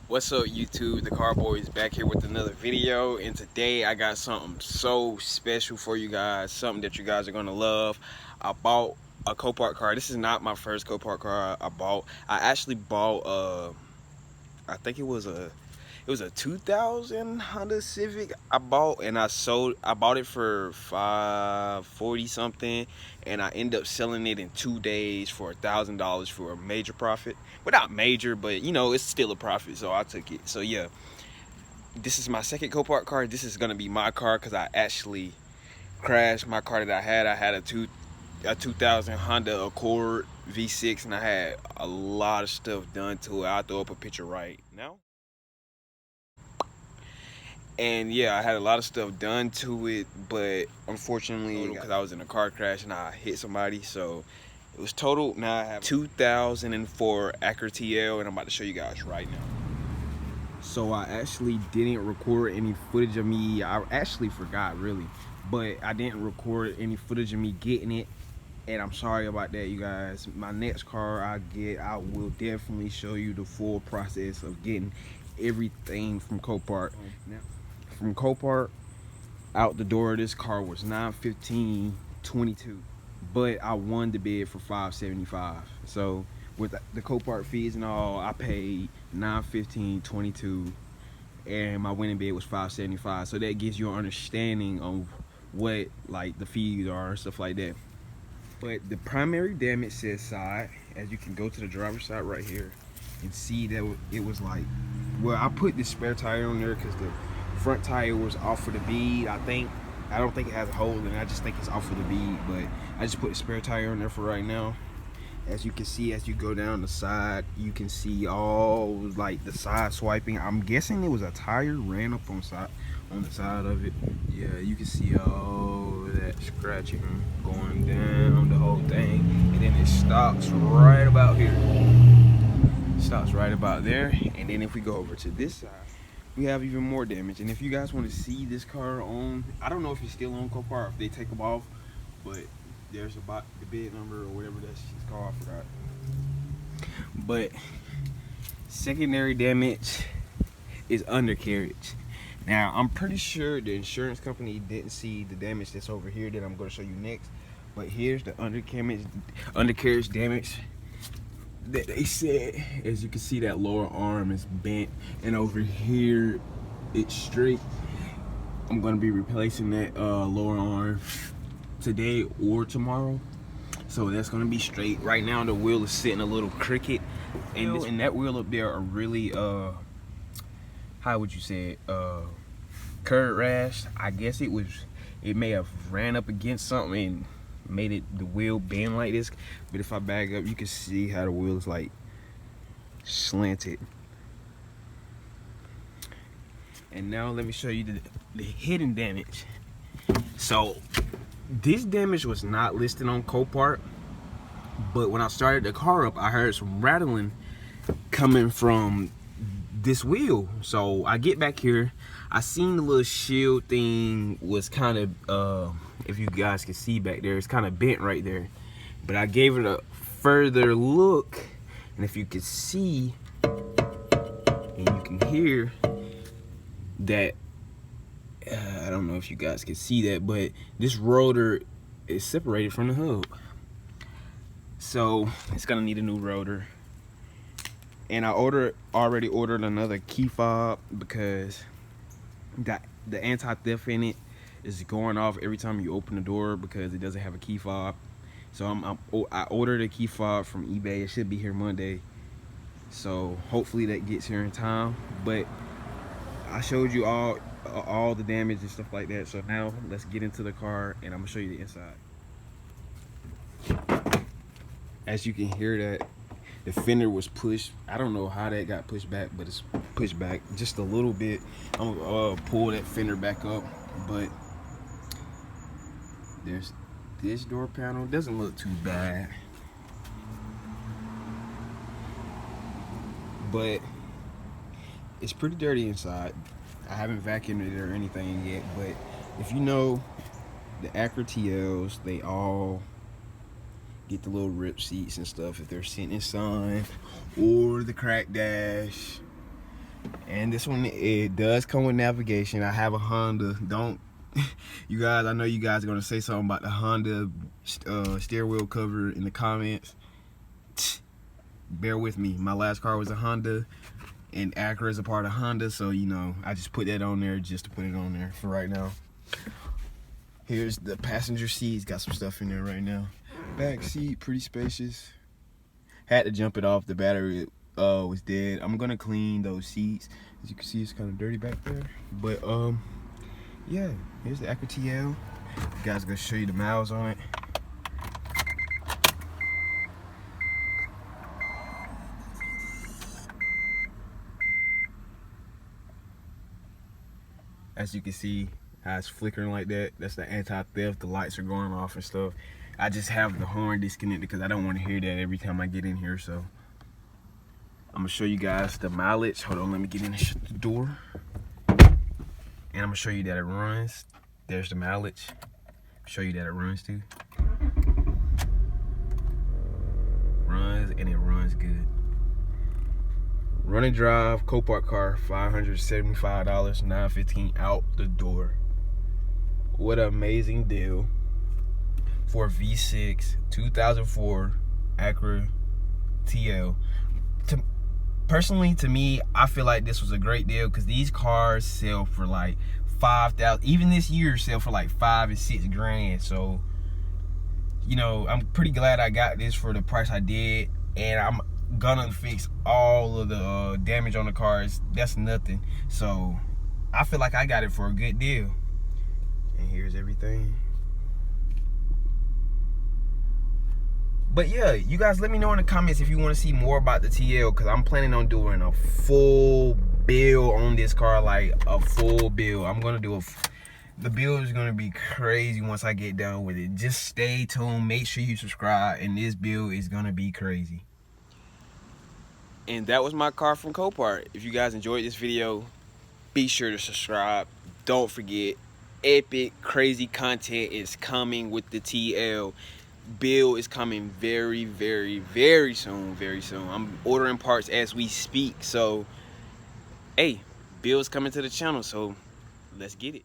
What's up, YouTube? The Car Boy is back here with another video, and today I got something so special for you guys, something that you guys are gonna love. I bought a Copart car. This is not my first Copart car I bought. I actually bought I think it was a 2000 Honda Civic I bought, and I bought it for $540 something, and I ended up selling it in 2 days for $1,000 for a major profit. Well, not major, but you know, it's still a profit, so I took it. So yeah, this is my second Copart car. This is gonna be my car because I actually crashed my car that I had. I had a 2000 Honda Accord V6, and I had a lot of stuff done to it. I'll throw up a picture right now. And yeah, I had a lot of stuff done to it, but unfortunately, because I was in a car crash and I hit somebody, so it was total. Now I have 2004 Acura TL, and I'm about to show you guys right now. So I actually didn't record any footage of me. I actually forgot, really, but I didn't record any footage of me getting it, and I'm sorry about that, you guys. My next car I get, I will definitely show you the full process of getting everything from Copart. From Copart out the door of this car was $915.22, but I won the bid for $575. So with the Copart fees and all, I paid $915.22, and my winning bid was $575. So that gives you an understanding of what like the fees are and stuff like that. But the primary damage says side. As you can go to the driver's side right here and see that it was like, well, I put the spare tire on there because the front tire was off of the bead. I don't think it has a hole in it. I just think it's off of the bead, but I just put the spare tire on there for right now. As you can see, as you go down the side, you can see all like the side swiping. I'm guessing it was a tire ran up on the side of it. Yeah, you can see all that scratching going down the whole thing, and then it stops right about here. Stops right about there, and then if we go over to this side, we have even more damage. And if you guys want to see this car on, I don't know if it's still on Copart, if they take them off, but there's about the bid number or whatever that shit's called, I forgot. But secondary damage is undercarriage. Now I'm pretty sure the insurance company didn't see the damage that's over here that I'm going to show you next, but here's the undercarriage damage that they said. As you can see, that lower arm is bent, and over here it's straight. I'm going to be replacing that lower arm today or tomorrow, so that's going to be straight. Right now the wheel is sitting a little crooked, and that wheel up there are really how would you say it, curb rash. I guess it may have ran up against something and made it the wheel bend like this. But if I back up, you can see how the wheel is like slanted. And now let me show you the hidden damage. So this damage was not listed on Copart, but when I started the car up, I heard some rattling coming from this wheel. So I get back here, I seen the little shield thing was kind of if you guys can see back there, it's kind of bent right there. But I gave it a further look, and if you can see and you can hear that, I don't know if you guys can see that, but this rotor is separated from the hub, so it's gonna need a new rotor. And I already ordered another key fob because the anti-theft in it is going off every time you open the door because it doesn't have a key fob. So I ordered a key fob from eBay. It should be here Monday, so hopefully that gets here in time. But I showed you all the damage and stuff like that, so now let's get into the car and I'm gonna show you the inside. As you can hear, that the fender was pushed. I don't know how that got pushed back, but it's pushed back just a little bit. I'm gonna pull that fender back up, but there's this door panel. It doesn't look too bad, but it's pretty dirty inside. I haven't vacuumed it or anything yet, but if you know the Acura TLs, they all get the little rip seats and stuff if they're sitting in sun, or the crack dash. And this one, it does come with navigation. I have a Honda. Don't, you guys, I know you guys are going to say something about the Honda steering wheel cover in the comments. Bear with me. My last car was a Honda, and Acura is a part of Honda, so, you know, I just put that on there just to put it on there for right now. Here's the passenger seat. It's got some stuff in there right now. Back seat, pretty spacious. Had to jump it off. The battery was dead. I'm gonna clean those seats. As you can see, it's kind of dirty back there. But yeah, here's the Acura TL. Guys, gonna show you the miles on it. As you can see, how it's flickering like that. That's the anti-theft. The lights are going off and stuff. I just have the horn disconnected because I don't want to hear that every time I get in here. So I'm gonna show you guys the mileage. Hold on, let me get in and shut the door. And I'm gonna show you that it runs. There's the mileage. Show you that it runs too. Runs, and it runs good. Run and drive, Copart car, $575, $915 out the door. What an amazing deal for a V6 2004 Acura TL. Personally, to me, I feel like this was a great deal because these cars sell for like $5,000. Even this year, sell for like $5 and $6 grand. So, you know, I'm pretty glad I got this for the price I did, and I'm gonna fix all of the damage on the cars. That's nothing. So, I feel like I got it for a good deal. And here's everything. But yeah, you guys let me know in the comments if you want to see more about the TL, because I'm planning on doing a full build on this car, like a full build. I'm gonna do the build is gonna be crazy once I get done with it. Just stay tuned, make sure you subscribe, and this build is gonna be crazy. And that was my car from Copart. If you guys enjoyed this video, be sure to subscribe. Don't forget, epic crazy content is coming with the TL. Build is coming very, very, very soon. I'm ordering parts as we speak. So, hey, build's coming to the channel. So, let's get it.